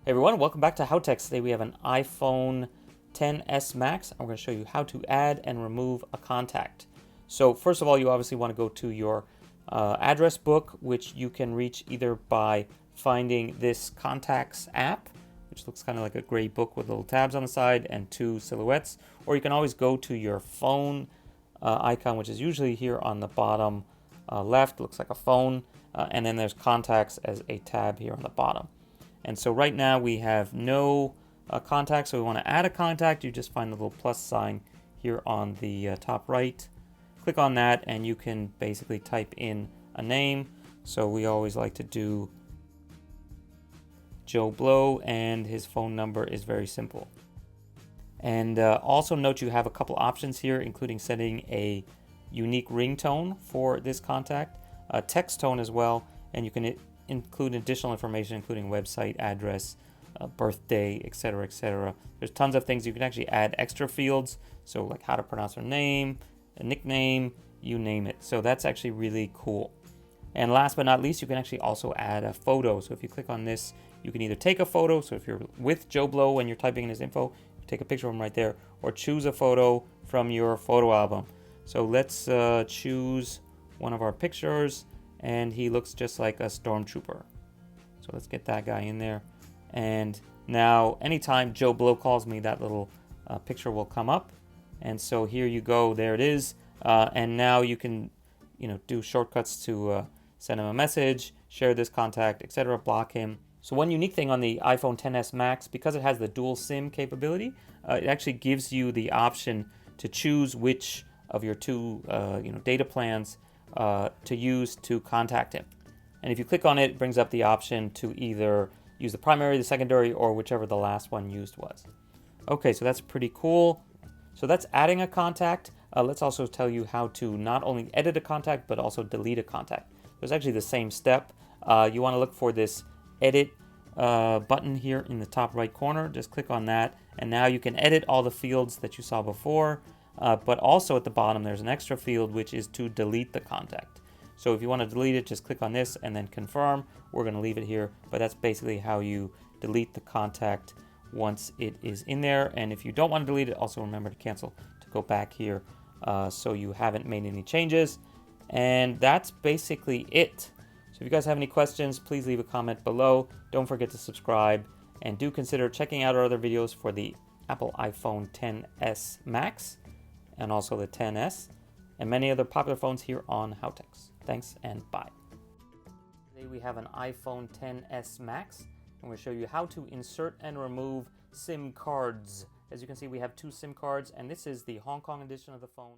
Hey everyone, welcome back to Howtechs. Today we have an iPhone XS Max. I'm going to show you how to add and remove a contact. So first of all, you obviously want to go to your address book, which you can reach either by finding this Contacts app, which looks kind of like a gray book with little tabs on the side and two silhouettes, or you can always go to your phone icon, which is usually here on the bottom left. It looks like a phone, and then there's Contacts as a tab here on the bottom. And so right now we have no contact, so we want to add a contact. You just find the little plus sign here on the top right. Click on that and you can basically type in a name. So we always like to do Joe Blow, and his phone number is very simple. And also note you have a couple options here, including setting a unique ringtone for this contact, a text tone as well, and you can include additional information, including website, address, birthday, etc., etc. There's tons of things. You can actually add extra fields, so like how to pronounce her name, a nickname, you name it. So that's actually really cool. And last but not least, you can actually also add a photo. So if you click on this, you can either take a photo. So if you're with Joe Blow when you're typing in his info, you take a picture of him right there, or choose a photo from your photo album. So let's choose one of our pictures, and he looks just like a stormtrooper. So let's get that guy in there. And now anytime Joe Blow calls me, that little picture will come up. And so here you go, there it is. And now you can do shortcuts to send him a message, share this contact, etc., block him. So one unique thing on the iPhone XS Max, because it has the dual SIM capability, it actually gives you the option to choose which of your two data plans to use to contact him. And if you click on it, it brings up the option to either use the primary, the secondary, or whichever the last one used was. Okay, so that's pretty cool. So that's adding a contact. Let's also tell you how to not only edit a contact, but also delete a contact. It's actually the same step. You want to look for this edit button here in the top right corner. Just click on that, and now you can edit all the fields that you saw before. But also at the bottom, there's an extra field, which is to delete the contact. So if you want to delete it, just click on this and then confirm. We're going to leave it here, but that's basically how you delete the contact once it is in there. And if you don't want to delete it, also remember to cancel to go back here so you haven't made any changes. And that's basically it. So if you guys have any questions, please leave a comment below. Don't forget to subscribe, and do consider checking out our other videos for the Apple iPhone XS Max and also the XS, and many other popular phones here on Howtechs. Thanks and bye. Today we have an iPhone XS Max, and we'll show you how to insert and remove SIM cards. As you can see, we have two SIM cards, and this is the Hong Kong edition of the phone.